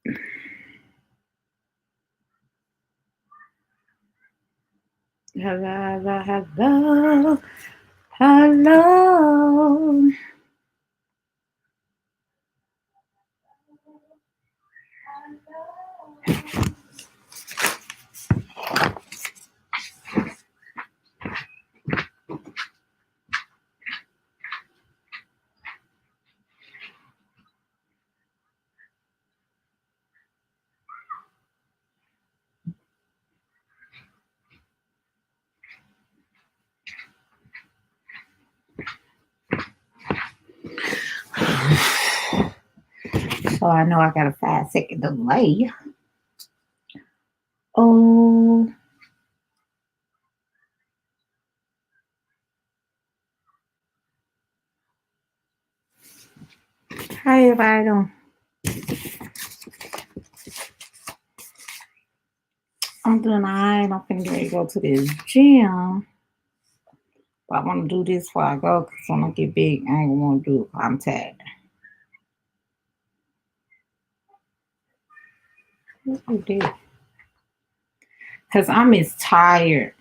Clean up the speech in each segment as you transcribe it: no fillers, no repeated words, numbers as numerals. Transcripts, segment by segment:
Hello, hello, hello. So I know I got a 5 second delay. Oh, how everybody doing? I'm doing alright. I'm finna go to this gym. But I want to do this before I go because when I get big, I ain't gonna want to do it. I'm tired. What you did? Because I'm as tired.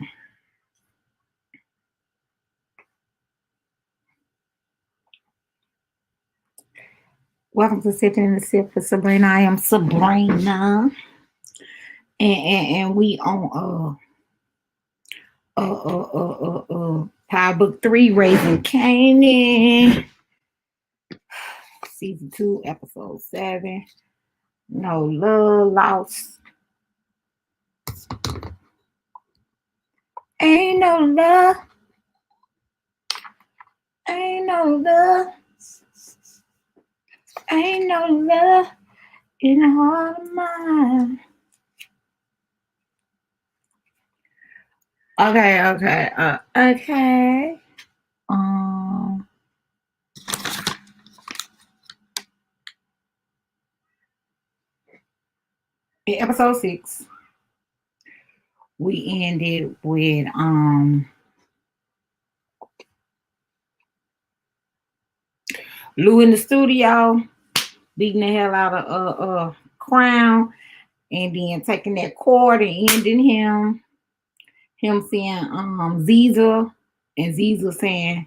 Welcome to Sitting in the Sip for Sabrina. I am Sabrina. And we on Power Book 3, Raising Kanan, Season 2, Episode 7. No love lost. Ain't no love. Ain't no love. Ain't no love in the heart of mine. Okay. Um, in episode 6, we ended with Lou in the studio beating the hell out of Crown, and then taking that cord and ending him saying Ziza, and Ziza saying,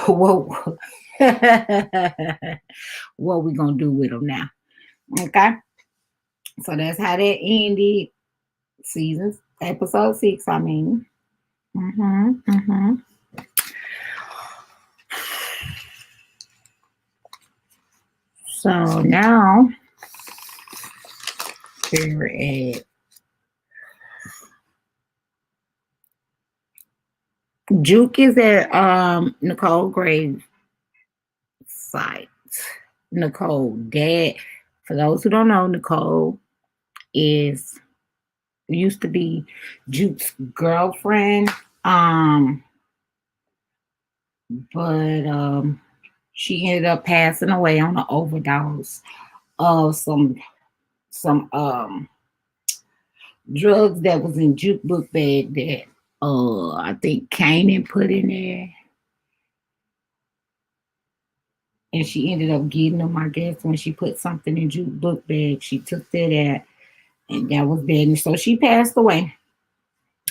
"Whoa, what we gonna do with him now?" Okay, so that's how that ended. Episode 6. I mean, mm-hmm. So now we're at Juke is at Nicole Graves' site. Nicole dad. For those who don't know, Nicole is used to be Juke's girlfriend. But she ended up passing away on an overdose of some drugs that was in Juke book bag that I think Kanan put in there. And she ended up getting them, I guess, when she put something in Juke book bag. She took that out, and that was bad. And so she passed away.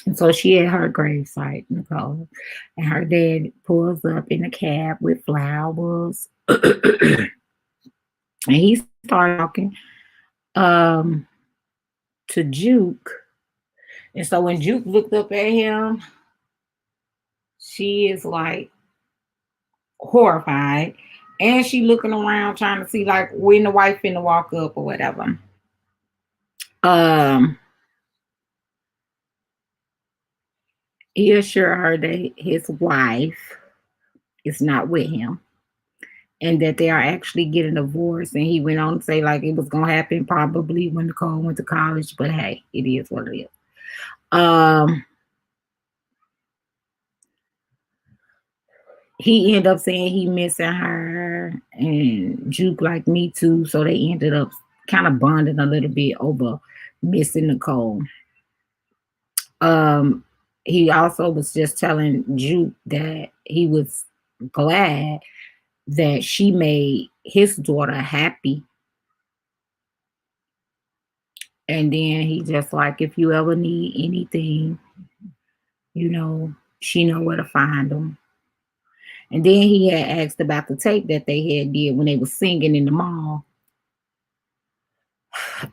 And so she had her gravesite, Nicole. And her dad pulls up in a cab with flowers. And he started talking to Juke. And so when Juke looked up at him, she is like horrified. And she looking around trying to see like when the wife finna walk up or whatever. He assured her that his wife is not with him and that they are actually getting divorced. And he went on to say like it was gonna happen probably when Nicole went to college, but hey, it is what it is. He ended up saying he missing her, and Juke like me too. So they ended up kind of bonding a little bit over missing Nicole. He also was just telling Juke that he was glad that she made his daughter happy And then he just like, if you ever need anything, you know, she know where to find them. And then he had asked about the tape that they had did when they was singing in the mall.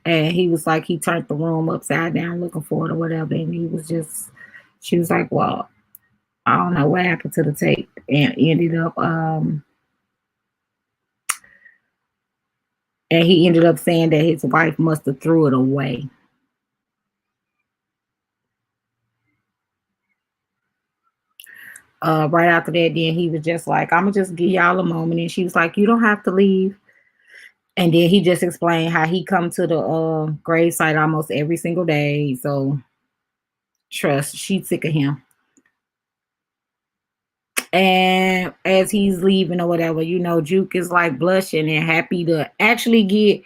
And he was like, he turned the room upside down looking for it or whatever. And he was just, she was like, well, I don't know what happened to the tape. And ended up, and he ended up saying that his wife must have threw it away. Right after that, then he was just like, I'm gonna just give y'all a moment. And she was like, you don't have to leave. And then he just explained how he come to the grave site almost every single day. So trust, she's sick of him. And as he's leaving or whatever, you know, Juke is like blushing and happy to actually get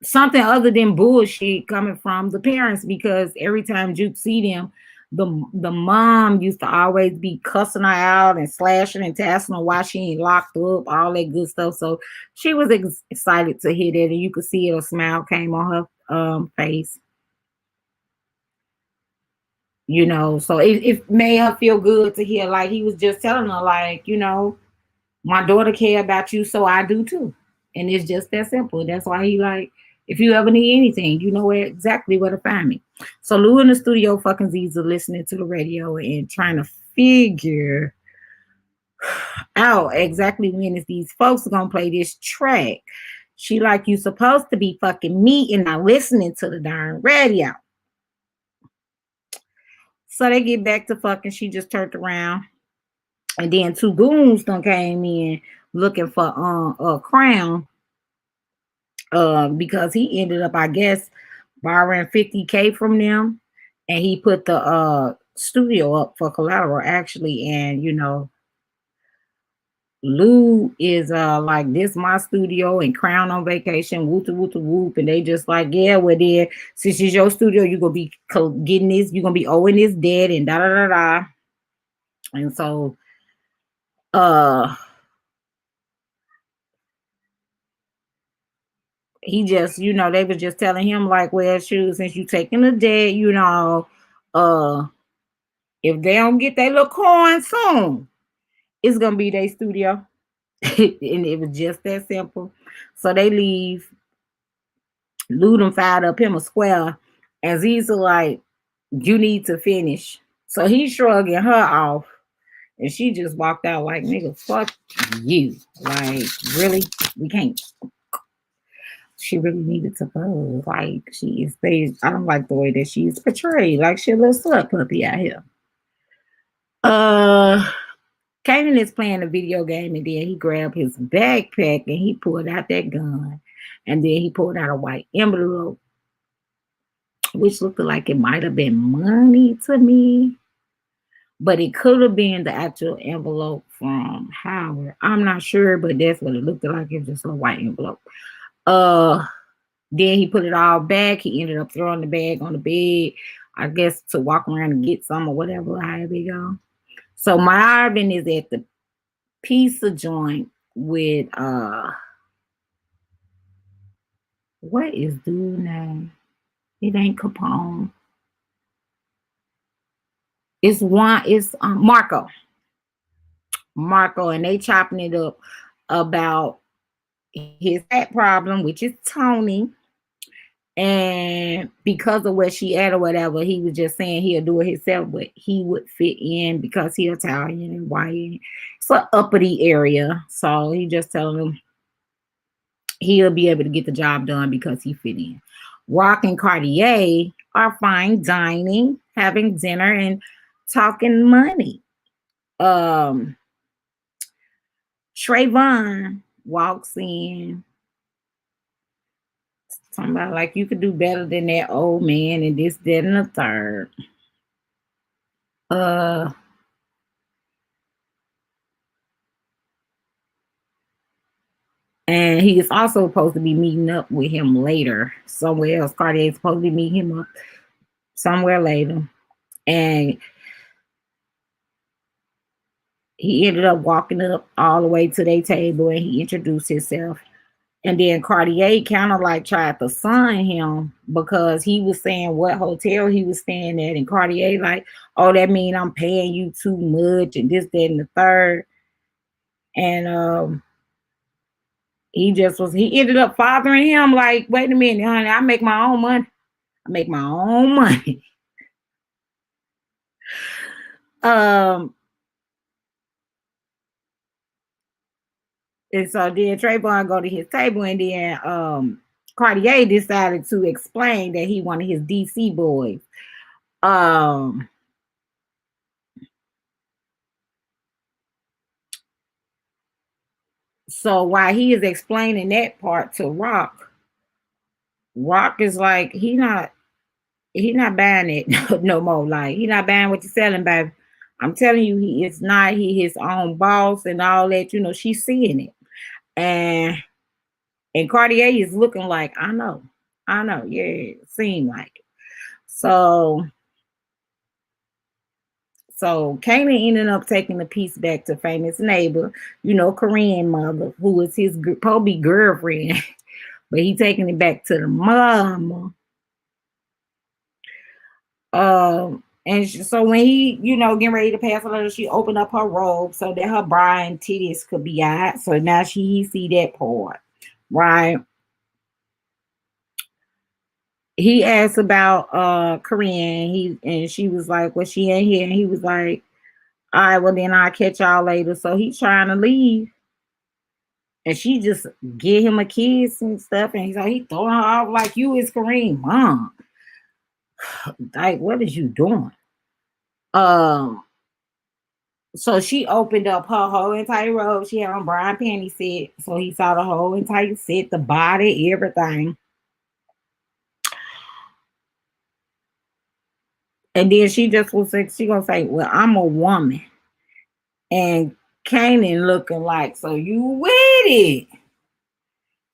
something other than bullshit coming from the parents, because every time Juke see them, the mom used to always be cussing her out and slashing and tassing her why she ain't locked up, all that good stuff. So she was excited to hear that, and you could see it, a smile came on her face, you know. So it made her feel good to hear, like he was just telling her, like, you know, my daughter care about you, so I do too. And it's just that simple. That's why he like, if you ever need anything, you know where exactly where to find me. So Lou in the studio fucking Ziza listening to the radio and trying to figure out exactly when is these folks gonna play this track. She like, you supposed to be fucking me and not listening to the darn radio. So they get back to fucking, she just turned around. And then two goons done came in looking for a crown, because he ended up, I guess, borrowing 50K from them, and he put the studio up for collateral actually. And you know, Lou is like, this my studio and Crown on vacation, whoop whoop whoop, and they just like, yeah, well then, since it's your studio, you gonna be getting this, you gonna be owing this debt and da da da da. And so uh he just, you know, they was just telling him like, well, shoot, since you taking the debt, you know, uh if they don't get their little coin soon, it's gonna be their studio. And it was just that simple. So they leave. Ludum fired up him a square. And Ziza like, you need to finish. So he's shrugging her off. And she just walked out like, nigga, fuck you. Like, really? We can't. She really needed to go. Like, she is based. I don't like the way that she's portrayed. Like, she a little slut puppy out here. Uh Kanan is playing a video game, and then he grabbed his backpack and he pulled out that gun. And then he pulled out a white envelope, which looked like it might have been money to me, but it could have been the actual envelope from Howard. I'm not sure, but that's what it looked like. It was just a white envelope. Uh, then he put it all back. He ended up throwing the bag on the bed, I guess, to walk around and get some or whatever, however you go. So Marvin is at the pizza joint with what is dude name? It ain't Capone. It's one. It's Marco. Marco, and they chopping it up about his cat problem, which is Tony. And because of where she at or whatever, he was just saying he'll do it himself, but he would fit in because he's Italian and white. It's an uppity area. So he just telling him he'll be able to get the job done because he fit in. Rock and Cartier are fine dining, having dinner, and talking money. Um, Trayvon walks in, talking about like, you could do better than that old man, and this, that, and the third. Uh, and he is also supposed to be meeting up with him later somewhere else. Cartier is supposed to be meeting him up somewhere later, and he ended up walking up all the way to their table, and he introduced himself. And then Cartier kind of like tried to sign him because he was saying what hotel he was staying at. And Cartier like, oh, that mean I'm paying you too much and this, that, and the third. And he ended up fathering him like, wait a minute, honey, I make my own money. I make my own money. um, and so then Trayvon go to his table, and then Cartier decided to explain that he wanted his DC boys. Um, so while he is explaining that part to Rock, Rock is like, he not buying it no more. Like, he not buying what you're selling, baby. I'm telling you, he is not. He his own boss and all that. You know, she's seeing it, and Cartier is looking like, I know, yeah, it seemed like it. So Kanan ended up taking the piece back to famous neighbor, you know, Korean mother, who was his probably girlfriend, but he taking it back to the mama. So when he, you know, getting ready to pass her, she opened up her robe so that her bra and titties could be out. So now he see that part, right? He asked about Korean. And she was like, well, she ain't here. And he was like, all right, well then I'll catch y'all later. So he's trying to leave. And she just give him a kiss and stuff. And he throwing her off like, you is Kareem, mom. Like, what is you doing? Um, so she opened up her whole entire robe. She had on brown panty set. So he saw the whole entire set, the body, everything. And then she just was like, she gonna say, well, I'm a woman. And Kanan looking like, so you with it.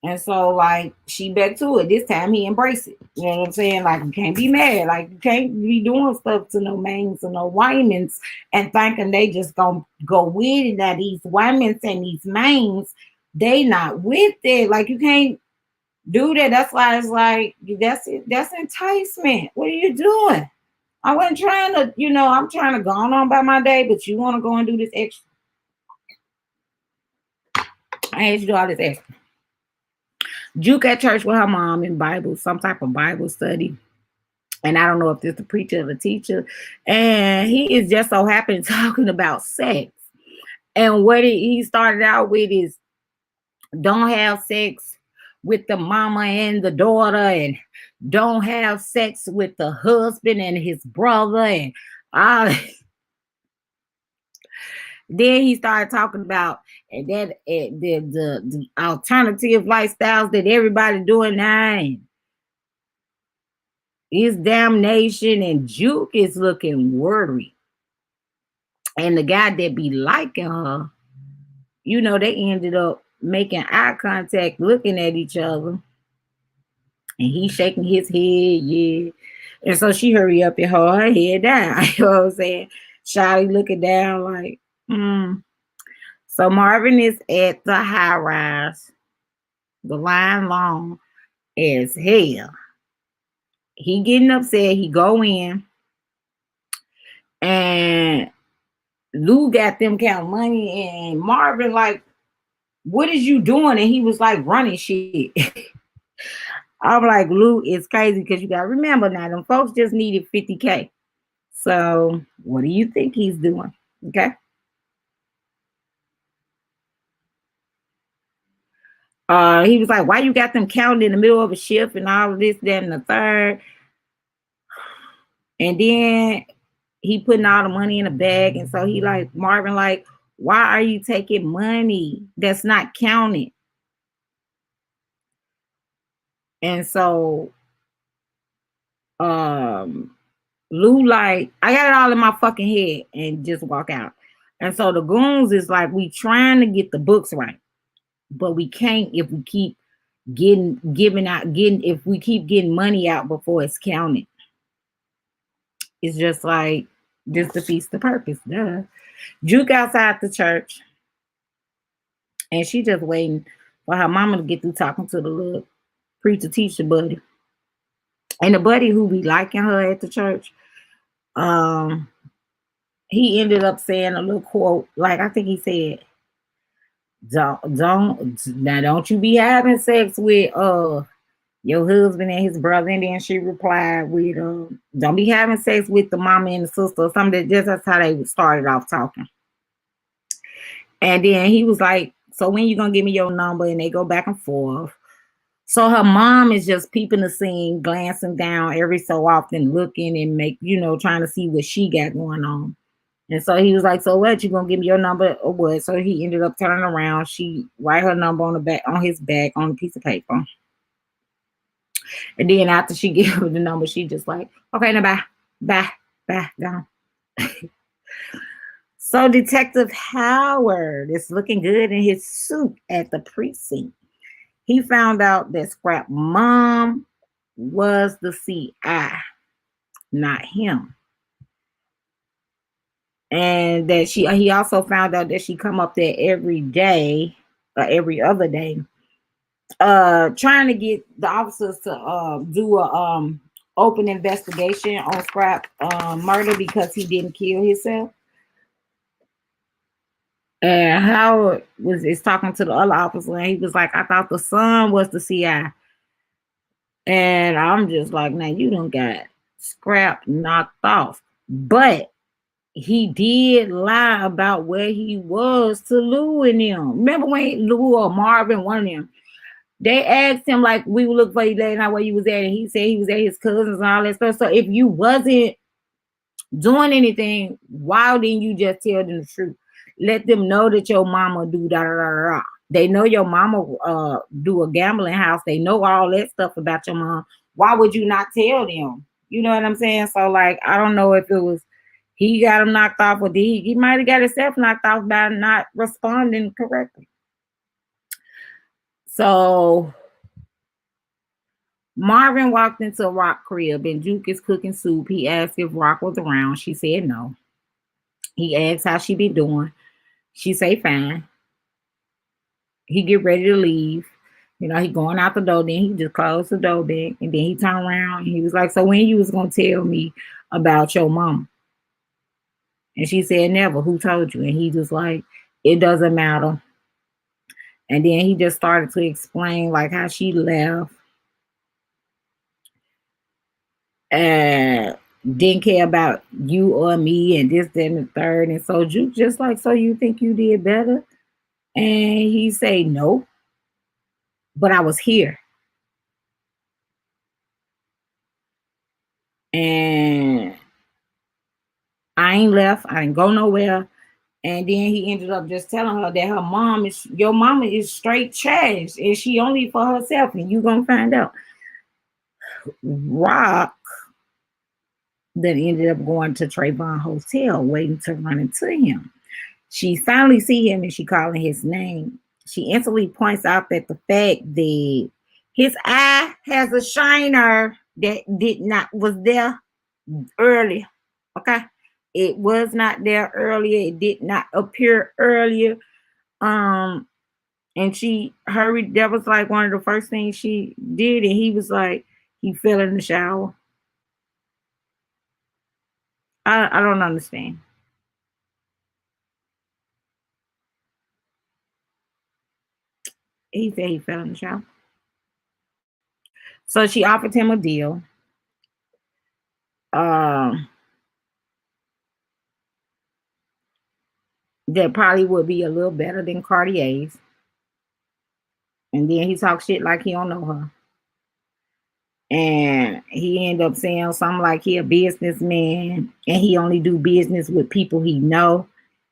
And so, like, she back to it. This time he embraced it. You know what I'm saying? Like, you can't be mad. Like, you can't be doing stuff to no mains or no womens and thinking they just gonna go with it. Now, these womens and these mains, they not with it. Like, you can't do that. That's why it's like, that's it. That's enticement. What are you doing? I wasn't trying to, you know, I'm trying to go on by my day, but you want to go and do this extra. I had you do all this extra. Juke at church with her mom in Bible, some type of Bible study. And I don't know if this is the preacher or the teacher. And he is just so happy talking about sex. And what he started out with is don't have sex with the mama and the daughter, and don't have sex with the husband and his brother, and all. Then he started talking about the alternative lifestyles that everybody doing now, and his damnation, and Juke is looking worried. And the guy that be liking her, you know, they ended up making eye contact, looking at each other, and he shaking his head, yeah. And so she hurry up and hold her head down. You know what I'm saying? Shawty looking down like, hmm. So Marvin is at the high rise, the line long as hell. He getting upset. He go in, and Lou got them count money, and Marvin like, what is you doing? And he was like running shit. I'm like, Lou, it's crazy because you gotta remember now, them folks just needed 50K. So what do you think he's doing? Okay. He was like, why you got them counting in the middle of a shift and all of this, that, and the third? And then he putting all the money in a bag. And so he like, Marvin, like, why are you taking money that's not counted? And so Lou like, I got it all in my fucking head, and just walk out. And so the goons is like, we trying to get the books right, but we can't if we keep if we keep getting money out before it's counted. It's just like, this defeats the purpose. Duh. Juke outside the church, and she just waiting for her mama to get through talking to the little preacher teacher buddy. And the buddy who be liking her at the church, um, he ended up saying a little quote, like I think he said, don't you be having sex with your husband and his brother. And then she replied with don't be having sex with the mama and the sister or something. Just that's how they started off talking. And then he was like, so when you gonna give me your number? And they go back and forth. So her mom is just peeping the scene, glancing down every so often, looking and trying to see what she got going on. And so he was like, so what, you gonna give me your number or what? So he ended up turning around. She write her number on the back, on his back, on a piece of paper. And then after she gave him the number, she just like, okay, now bye, gone. So Detective Howard is looking good in his suit at the precinct. He found out that Scrap mom was the CI, not him. And that he also found out that she come up there every day or every other day, trying to get the officers to do a open investigation on Scrap murder because he didn't kill himself. And Howard is talking to the other officer, and he was like, I thought the son was the CI. And I'm just like, now you done got Scrap knocked off. But he did lie about where he was to Lou and them. Remember when Lou or Marvin, one of them, they asked him, like, we would look for you last night where you was at, and he said he was at his cousins and all that stuff. So if you wasn't doing anything, why didn't you just tell them the truth? Let them know that your mama do da da da da. They know your mama do a gambling house. They know all that stuff about your mom. Why would you not tell them? You know what I'm saying? So like, I don't know if it was he got him knocked off or he might have got himself knocked off by not responding correctly. So Marvin walked into Rock crib and Juke is cooking soup. He asked if Rock was around. She said no. He asked how she be doing. She say fine. He get ready to leave. He going out the door. Then he just closed the door back. And then he turned around and he was like, so when you was going to tell me about your mom? And she said, never. Who told you? And he just like, it doesn't matter. And then he just started to explain like how she left and didn't care about you or me and this, that, and the third. And so Juke just like, so you think you did better? And he say, no, but I was here. And I ain't left. I didn't go nowhere. And then he ended up just telling her that your mama is straight trash and she only for herself, and you gonna find out. Rock then ended up going to Trayvon Hotel, waiting to run into him. She finally see him and she calling his name. She instantly points out that the fact that his eye has a shiner that was there earlier. Okay. It was not there earlier. It did not appear earlier. And she hurried. That was like one of the first things she did. And he was like, he fell in the shower. I don't understand. He said he fell in the shower. So she offered him a deal. That probably would be a little better than Cartier's. And then he talked shit like he don't know her. And he ended up saying something like he a businessman and he only do business with people he know.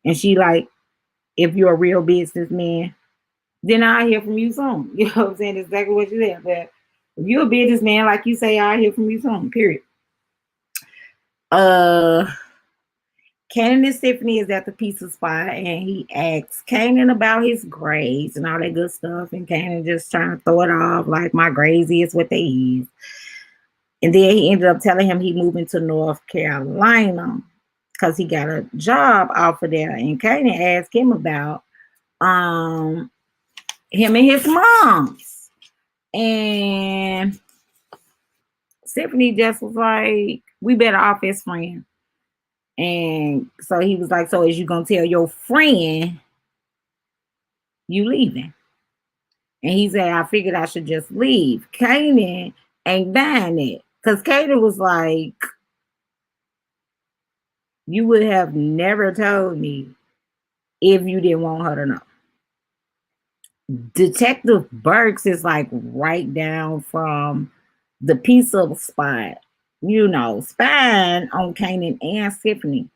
And she like, if you're a real businessman, then I'll hear from you soon. You know what I'm saying? Exactly what you said. But if you're a businessman, like you say, I'll hear from you soon, period. Kanan and Stephanie is at the pizza spot and he asks Kanan about his grades and all that good stuff. And Kanan just trying to throw it off like my grades is what they is. And then he ended up telling him he moving to North Carolina because he got a job offer there. And Kanan asked him about him and his mom's. And Stephanie just was like, we better off as friends. And so he was like, so is you gonna tell your friend you leaving? And he said, I figured I should just leave. Kanan ain't buying it. Because Kanan was like, you would have never told me if you didn't want her to know. Detective Burks is like right down from the pizza spot, spying on Kanan and Symphony.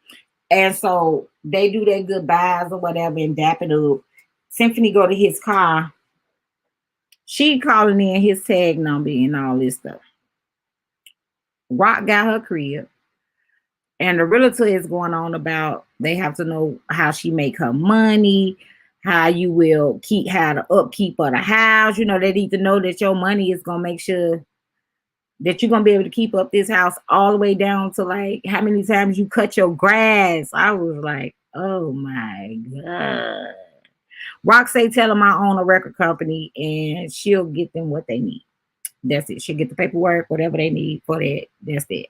And so they do their goodbyes or whatever and dap it up. Symphony go to his car. She calling in his tag number and all this stuff. Rock got her crib. And the realtor is going on about they have to know how she make her money, how you will keep how the upkeep of the house. They need to know that your money is gonna make sure that you're gonna be able to keep up this house all the way down to like how many times you cut your grass. I was like, oh my God. Rock say tell them I own a record company and she'll get them what they need. That's it. She'll get the paperwork, whatever they need for that. That's it.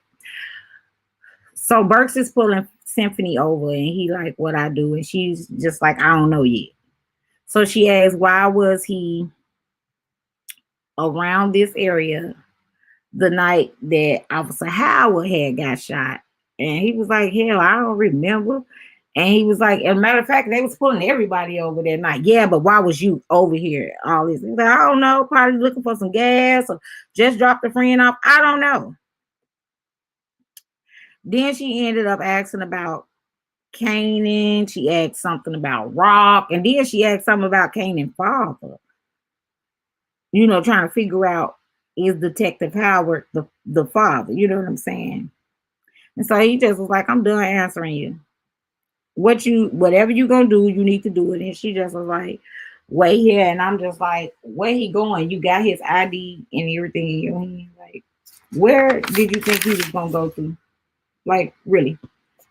So Burks is pulling Symphony over and he like, what I do? And she's just like, I don't know yet. So she asks, why was he around this area the night that Officer Howard had got shot? And he was like, hell, I don't remember. And he was like, as a matter of fact, they was pulling everybody over that night. Yeah, but why was you over here? All this. He's like, I don't know, probably looking for some gas or just dropped a friend off. I don't know. Then she ended up asking about Kanan. She asked something about Rock. And then she asked something about Kanan's father. Trying to figure out is Detective Howard the father? You know what I'm saying? And so he just was like, I'm done answering you. Whatever you gonna do, you need to do it. And she just was like, wait here. And I'm just like, where he going? You got his ID and everything in your hand. Like, where did you think he was gonna go to? Like, really?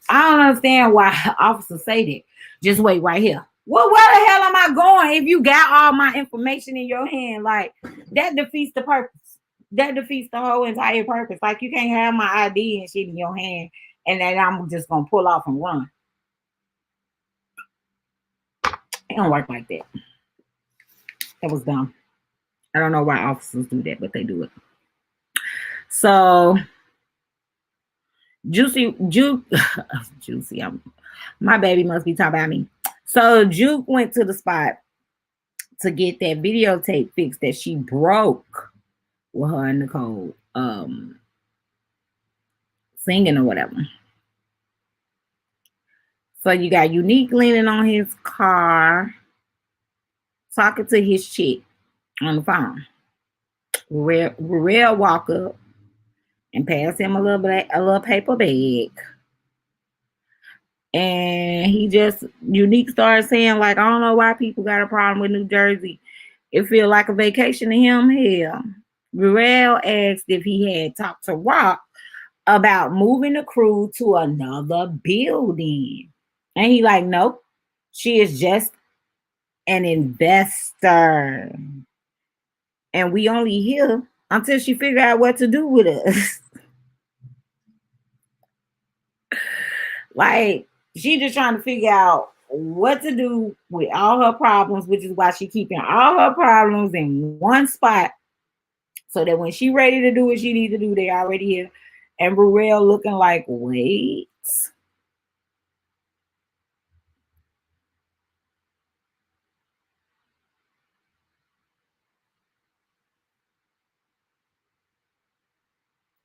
I don't understand why officers say that. Just wait right here. Well, where the hell am I going if you got all my information in your hand? Like, that defeats the purpose. That defeats the whole entire purpose. Like, you can't have my ID and shit in your hand and then I'm just gonna pull off and run. It don't work like that. That was dumb. I don't know why officers do that, but they do it. So Juicy, my baby must be talking about me. So Juke went to the spot to get that videotape fixed that she broke with her and Nicole singing or whatever. So you got Unique leaning on his car, talking to his chick on the phone. Rurel walk up and pass him a little paper bag. And Unique started saying, like, I don't know why people got a problem with New Jersey. It feel like a vacation to him. Hell. Rurel asked if he had talked to Rock about moving the crew to another building. And he like, nope. She is just an investor. And we only here until she figure out what to do with us. Like, she just trying to figure out what to do with all her problems, which is why she keeping all her problems in one spot so that when she ready to do what she need to do, they already here. And Burrell looking like, wait.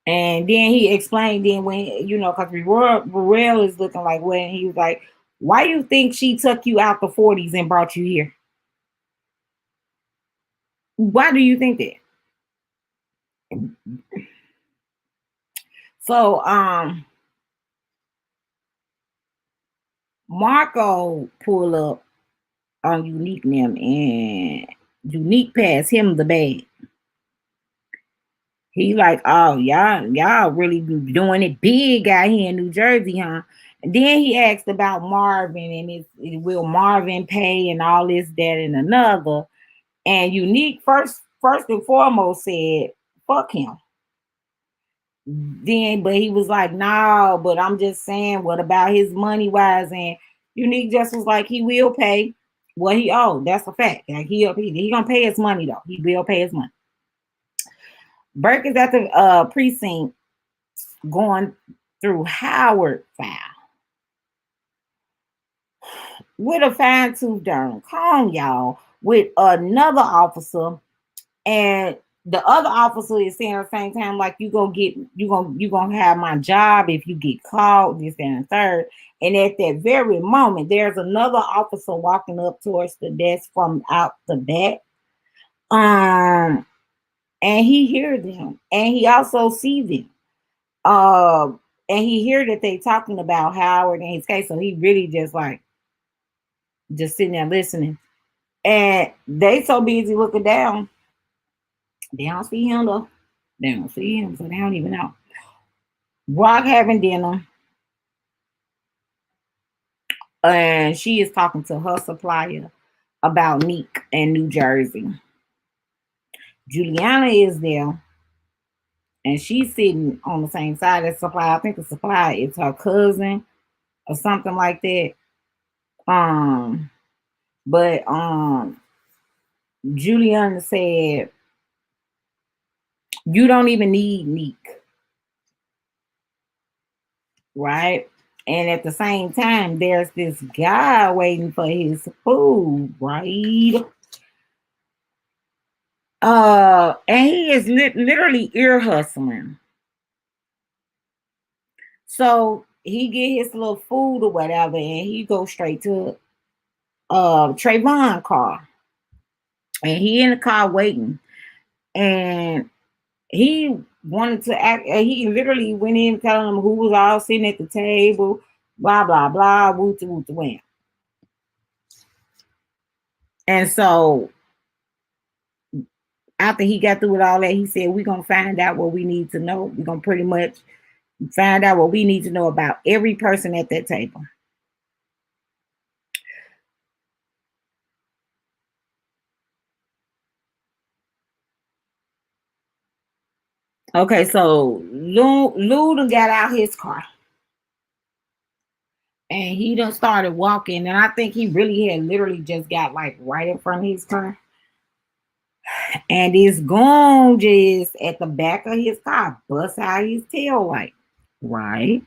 And then he explained then when, because Burrell is looking like when he was like, why you think she took you out the 40s and brought you here? Why do you think that? So Marco pull up on Unique them and Unique pass him the bag. He like, oh, y'all really doing it big out here in New Jersey, huh? And then he asked about Marvin and will Marvin pay and all this, that, and another. And Unique first and foremost said, fuck him. Then, but he was like, no, but I'm just saying, what about his money wise? And Unique just was like, he will pay what he owed. That's a fact. Like he gonna pay his money though. He will pay his money. Burke is at the precinct going through Howard file with a fine tooth comb, y'all, with another officer, and the other officer is saying at the same time, like, you gonna have my job if you get caught, this and the third. And at that very moment, there's another officer walking up towards the desk from out the back. Um, and he hears them, and he also sees them. And he hear that they talking about Howard and his case, so he really just like just sitting there listening. And they so busy looking down, they don't see him though. They don't see him, so they don't even know. Rock having dinner, and she is talking to her supplier about Neek and New Jersey. Juliana is there, and she's sitting on the same side as supplier. I think the supplier is her cousin or something like that. Um, but Juliana said, you don't even need Neek, right? And at the same time, there's this guy waiting for his food, right? And he is literally ear hustling. So he get his little food or whatever, and he goes straight to Trayvon car, and he in the car waiting, and he wanted to act. He literally went in telling them who was all sitting at the table, blah blah blah, woo to woo to wham. And so after he got through with all that, he said, we're gonna find out what we need to know. We're gonna pretty much find out what we need to know about every person at that table. Okay, so Lou done got out his car, and he done started walking, and I think he really had literally just got like right in front of his car. And this gong just at the back of his car bust out his tail light. Right.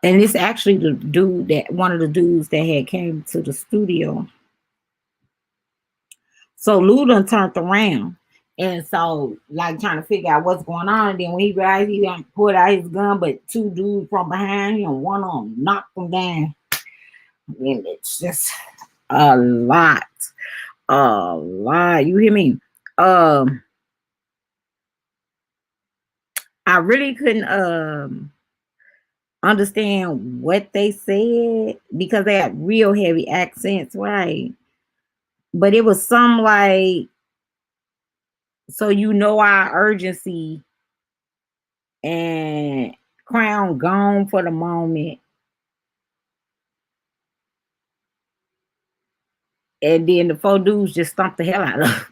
And it's actually the dude that one of the dudes that had came to the studio. So Lou done turned around. And so, like, trying to figure out what's going on. And then when he realized he done pulled out his gun, but two dudes from behind him, one of them knocked him down. And it's just a lot. A lot. You hear me? I really couldn't understand what they said because they had real heavy accents, right? But it was some like, so you know our urgency and Crown gone for the moment. And then the four dudes just stomped the hell out of.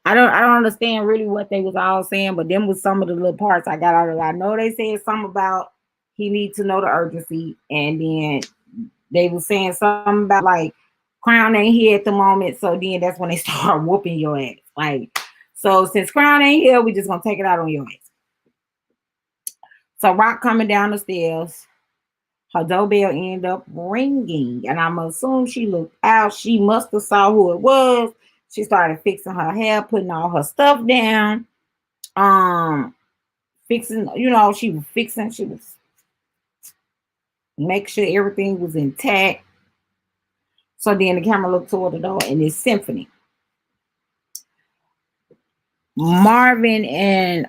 I don't understand really what they was all saying, but them was some of the little parts I got out of it. I know they said something about he needs to know the urgency, and then they was saying something about like Crown ain't here at the moment, so then that's when they start whooping your ass. Like, so since Crown ain't here, we just gonna take it out on your ass. So Rock coming down the stairs, her doorbell ended up ringing, and I'm assuming she looked out. She must have saw who it was. She started fixing her hair, putting all her stuff down. Fixing, she was fixing. She was make sure everything was intact. So then the camera looked toward the door, and it's Symphony. Marvin and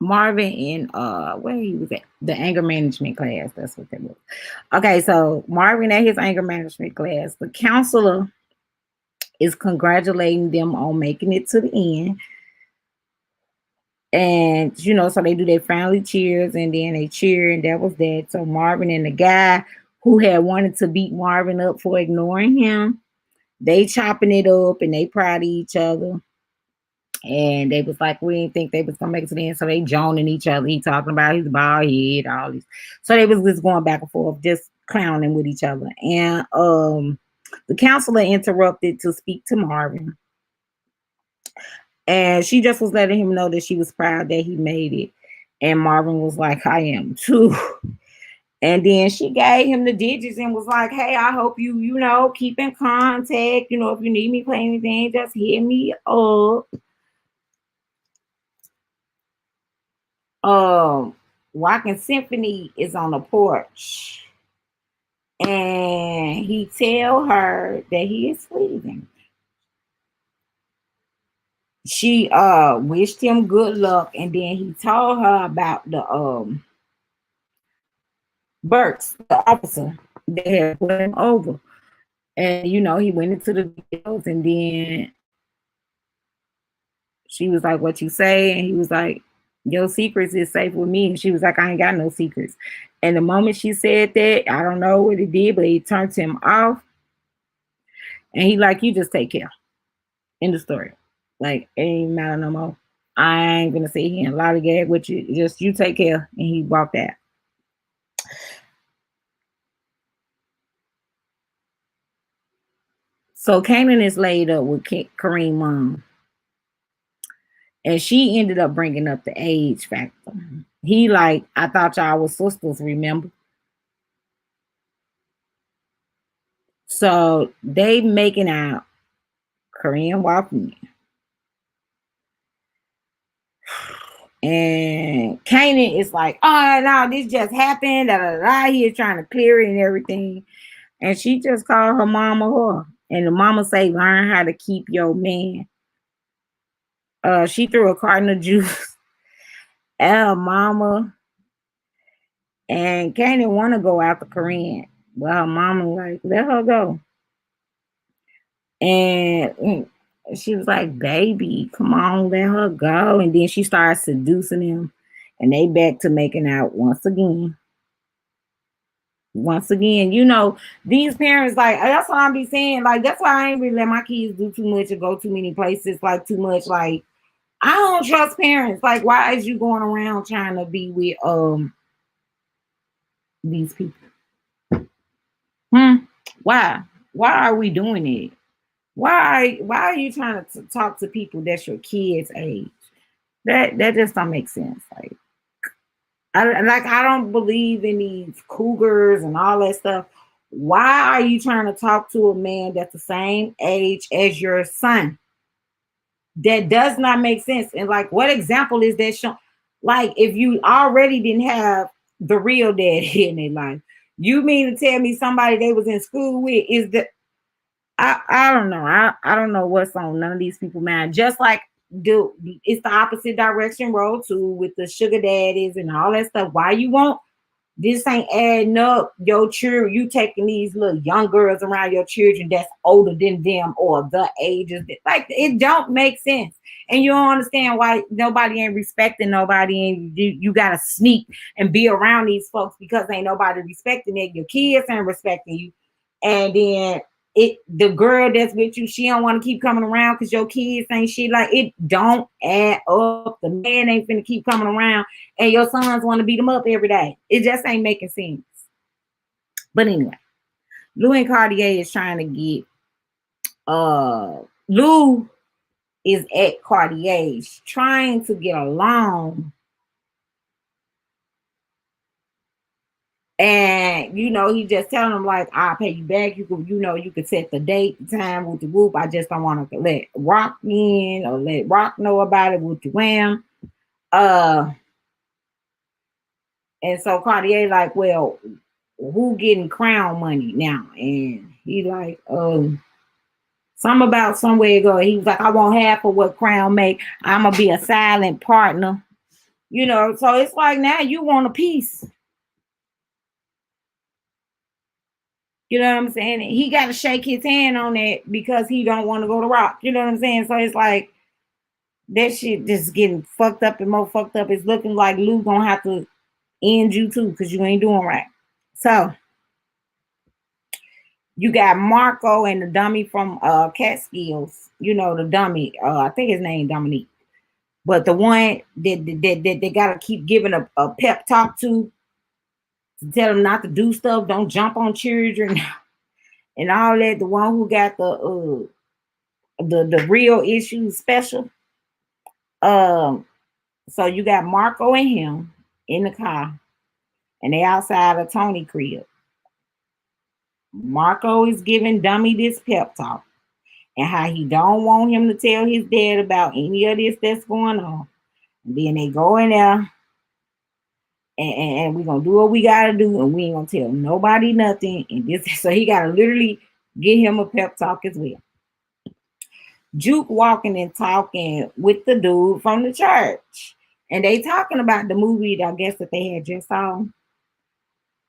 Marvin in where he was at the anger management class. That's what that was. Okay, so Marvin at his anger management class, the counselor is congratulating them on making it to the end. And so they do their family cheers, and then they cheer, and that was that. So Marvin and the guy who had wanted to beat Marvin up for ignoring him, they chopping it up, and they proud of each other. And they was like, we didn't think they was gonna make it to the end, so they joning each other. He talking about his bald head, all this. So they was just going back and forth, just clowning with each other. And the counselor interrupted to speak to Marvin, and she just was letting him know that she was proud that he made it. And Marvin was like, I am too. And then she gave him the digits and was like, hey, I hope you keep in contact. If you need me to play anything, just hit me up. Walking Symphony is on the porch, and he tell her that he is leaving. She wished him good luck, and then he told her about the Burks, the officer that had put him over. And he went into the details, and then she was like, what you say? And he was like, your secrets is safe with me. And she was like, I ain't got no secrets. And the moment she said that, I don't know what it did, but it turned him off. And he like, you just take care. In the story. Like, it ain't matter no more. I ain't gonna sit here and lollygag with you. Just you take care. And he walked out. So Kanan is laid up with Kareem's mom. And she ended up bringing up the age factor. He like, I thought y'all was sisters, remember? So they making out. Korean walking in. And Kanan is like, oh no, this just happened. Da, da, da. He is trying to clear it and everything. And she just called her mama her. And the mama say, learn how to keep your man. She threw a carton of juice at her mama. And Kanan want to go after Korean. But her mama like, let her go. And she was like, baby, come on, let her go. And then she started seducing him. And they back to making out once again. Once again, these parents, like, that's what I be saying. Like, that's why I ain't really let my kids do too much or go too many places, like, too much. Like, I don't trust parents. Like, why is you going around trying to be with these people? Why? Why are we doing it? Why are you trying to talk to people that's your kids' age? That just don't make sense. Like, I don't believe in these cougars and all that stuff. Why are you trying to talk to a man that's the same age as your son? That does not make sense. And like, what example is that shown? Like, if you already didn't have the real daddy in their life, you mean to tell me somebody they was in school with is that I don't know. I don't know what's on none of these people mind. Just like it's the opposite direction road too with the sugar daddies and all that stuff. Why you want this ain't adding up your children? You taking these little young girls around your children that's older than them or the ages. Like, it don't make sense. And you don't understand why nobody ain't respecting nobody, and you gotta sneak and be around these folks because ain't nobody respecting it. Your kids ain't respecting you. And then the girl that's with you, she don't want to keep coming around because your kids ain't shit. Like, it don't add up. The man ain't finna keep coming around, and your sons want to beat them up every day. It just ain't making sense. But anyway, Lou and Cartier is trying to get Lou is at Cartier's trying to get along. And he just telling them like, I'll pay you back. You could set the date, the time with the whoop. I just don't want to let Rock in or let Rock know about it with the wham. And so Cartier like, well, who getting crown money now? And he like, something about somewhere to go. He was like, I want half of what Crown make. I'm gonna be a silent partner. So it's like now you want a piece. You know what I'm saying? He got to shake his hand on that because he don't want to go to Rock. You know what I'm saying? So it's like that shit just getting fucked up and more fucked up. It's looking like Lou gonna have to end you too because you ain't doing right. So you got Marco and the dummy from Catskills. You know the dummy. I think his name Dominique. But the one that they gotta keep giving a pep talk to tell them not to do stuff, don't jump on children and all that. The one who got the real issues special. Um, so you got Marco and him in the car, and they outside of Tony crib. Marco is giving Dummy this pep talk and how he don't want him to tell his dad about any of this that's going on. And then they go in there and we're gonna do what we gotta do, and we ain't gonna tell nobody nothing. And this, so he gotta literally get him a pep talk as well. Juke walking and talking with the dude from the church, and they talking about the movie that I guess that they had just saw.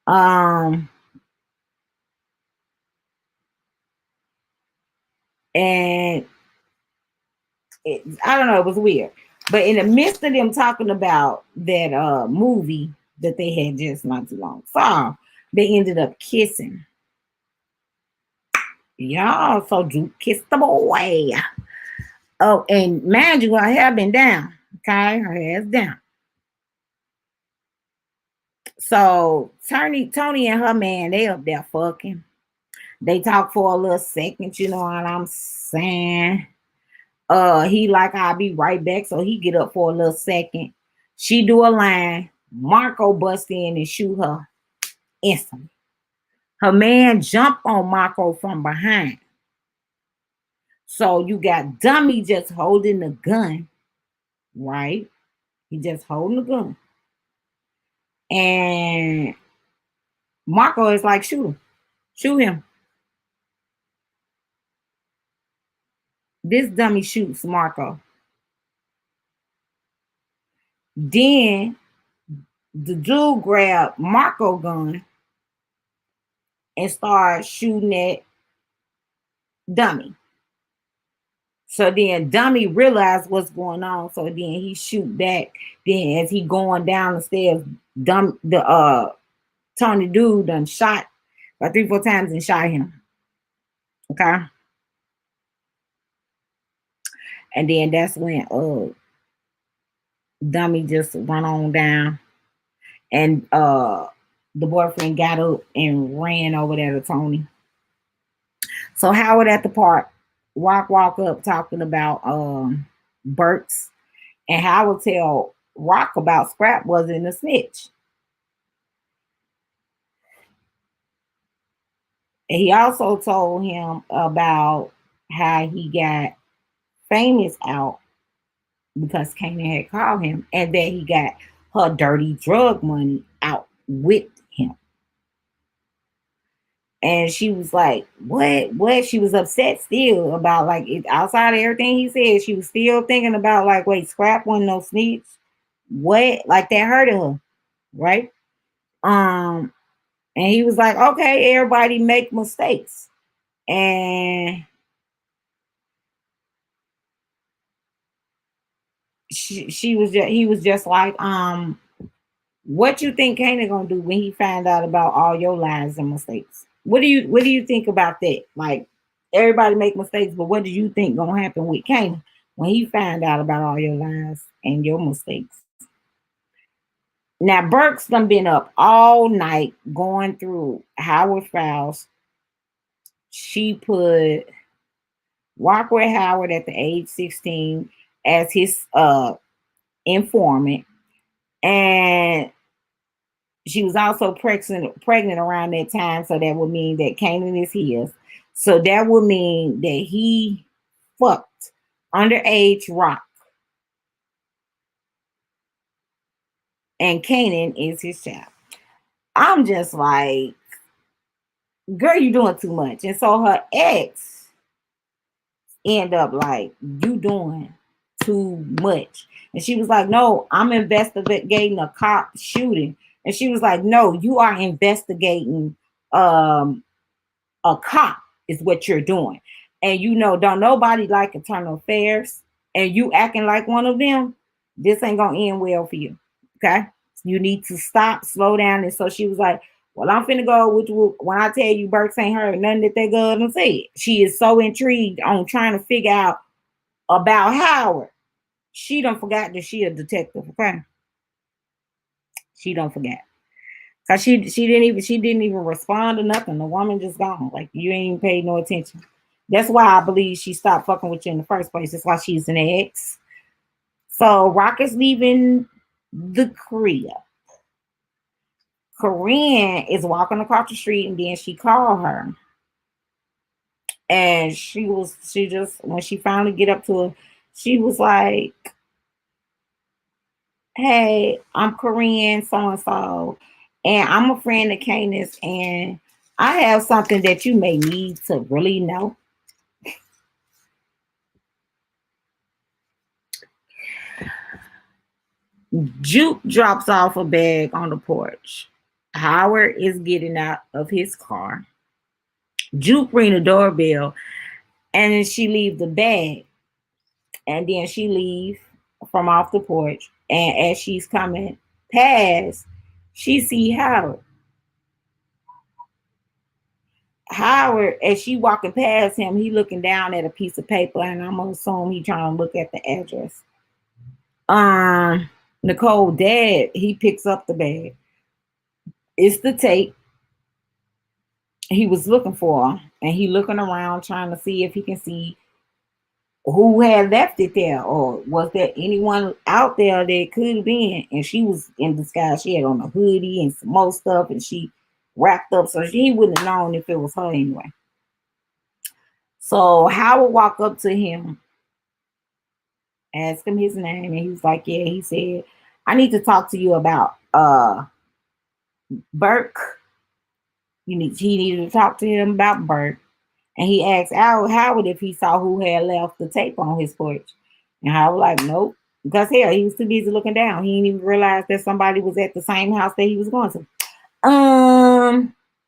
Um, and I don't know, it was weird. But in the midst of them talking about that movie that they had just not too long saw, they ended up kissing. Y'all, so Juke kissed the boy. Oh, and mind you, her hair been down. Okay, her hair's down. So Tony and her man, they up there fucking. They talk for a little second, you know what I'm saying? He like I'll be right back, so he get up for a little second. She do a line. Marco bust in and shoot her instantly. Her man jump on Marco from behind. So you got Dummy just holding the gun, right? He just holding the gun. And Marco is like, shoot him. Shoot him. This dummy shoots Marco. Then the dude grabbed Marco gun and started shooting at Dummy. So then Dummy realized what's going on. So then he shoot back. Then as he going down the stairs, the Tony dude done shot about 3-4 times and shot him. Okay. And then that's when Dummy just run on down. And the boyfriend got up and ran over there to Tony. So Howard at the park, walk up talking about Burks, and Howard tell Rock about Scrap wasn't a snitch. And he also told him about how he got famous out because Kanan had called him, and that he got her dirty drug money out with him. And she was like, what? She was upset still about like it, outside of everything he said. She was still thinking about like, wait, Scrap wasn't no snitch. What? Like that hurted her, right? Um, and he was like, okay, everybody make mistakes. And she was just he was just like, what you think Kanan gonna do when he find out about all your lies and mistakes? What do you think about that? Like everybody make mistakes, but what do you think gonna happen with Kanan when he find out about all your lies and your mistakes? Now Burke's done been up all night going through Howard files. She put Walker Howard at the age 16 as his informant, and she was also pregnant around that time, so that would mean that Kanan is his. So that would mean that he fucked underage Rock, and Kanan is his child. I'm just like, girl, you doing too much. And so her ex end up like, you doing too much. And she was like, no, I'm investigating a cop shooting. And she was like, no, you are investigating a cop is what you're doing. And you know, don't nobody like internal affairs, and you acting like one of them, this ain't gonna end well for you. Okay? You need to stop, slow down. And so she was like, well, I'm finna go with you. When I tell you Burks ain't heard nothing that they go and say. She is so intrigued on trying to figure out about Howard. She don't forgot that she a detective, okay? She don't forget. Cause she didn't even respond to nothing. The woman just gone. Like you ain't even paid no attention. That's why I believe she stopped fucking with you in the first place. That's why she's an ex. So Rocket's leaving the crib. Corinne is walking across the street and then she called her. And she just when she finally get up to her, she was like, hey, I'm Corinne so and so, and I'm a friend of Candace, and I have something that you may need to really know. Juke drops off a bag on the porch. Howard is getting out of his car. Juke ring the doorbell, and then she leave the bag, and then she leave from off the porch. And as she's coming past, she see Howard. Howard, as she walking past him, he looking down at a piece of paper, and I'm gonna assume he trying to look at the address. Um, Nicole dad, he picks up the bag. It's the tape he was looking for, and he looking around trying to see if he can see who had left it there, or was there anyone out there that could have been. And she was in disguise. She had on a hoodie and some more stuff, and she wrapped up, so she wouldn't have known if it was her anyway. So Howard walked up to him, asked him his name, and he was like, yeah, he said, I need to talk to you about Burke. He needed to talk to him about Burke. And he asked Howard if he saw who had left the tape on his porch. And Howard like, nope. Because hell, he was too busy looking down. He didn't even realize that somebody was at the same house that he was going to.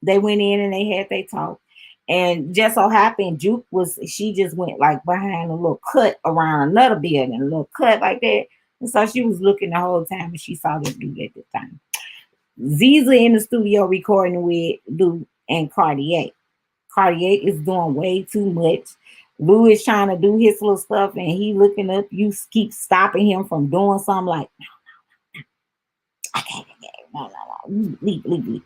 They went in and they had their talk. And just so happened, she just went like behind a little cut around another building, a little cut like that. And so she was looking the whole time and she saw this dude at the time. Ziza in the studio recording with Lou and Cartier. Cartier is doing way too much. Lou is trying to do his little stuff and he looking up. You keep stopping him from doing something like, no, I can't get it. No. Leave.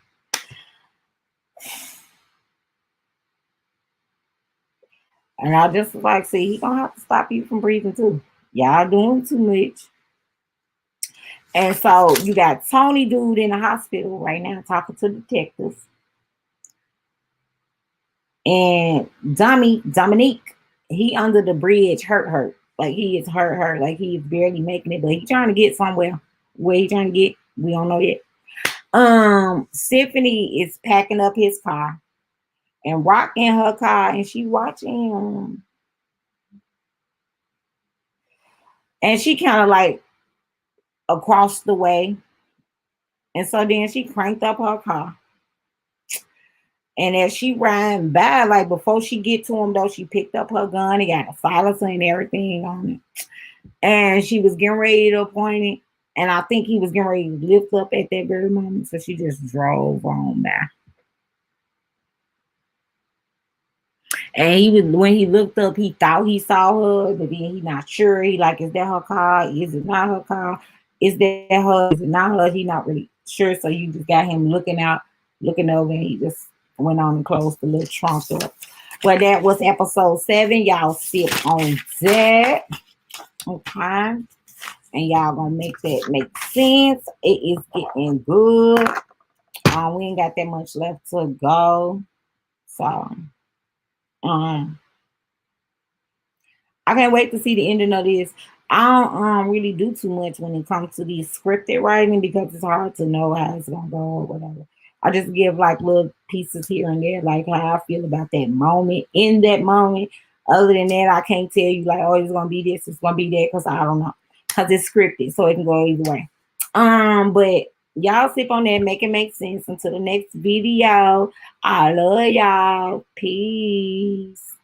And I just like, see, he gonna have to stop you from breathing too. Y'all doing too much. And so you got Tony dude in the hospital right now talking to detectives. And Dominique, he under the bridge, hurt. Like he is hurt. Like he is barely making it, but he trying to get somewhere. Where he trying to get, we don't know yet. Symphony is packing up his car and Rock in her car, and she watching him. And she kind of like across the way. And so then she cranked up her car. And as she ran by, like before she get to him though, she picked up her gun. He got a silencer and everything on it. And she was getting ready to point it. And I think he was getting ready to lift up at that very moment. So she just drove on by. And he was when he looked up, he thought he saw her, but then he not sure. He like, is that her car? Is it not her car? Is that her? Is it not her? He not really sure. So you just got him looking out, looking over, and he just went on and closed the little trunk up. Well, that was episode 7. Y'all sit on that. Okay. And y'all gonna make that make sense. It is getting good. We ain't got that much left to go. So I can't wait to see the ending of this. I don't really do too much when it comes to these scripted writing because it's hard to know how it's gonna go or whatever. I just give like little pieces here and there, like how I feel about that moment in that moment. Other than that, I can't tell you like, oh, it's gonna be this, it's gonna be that, because I don't know. Because it's scripted, so it can go either way. But Y'all sip on that, make it make sense. Until the next video. I love y'all. Peace.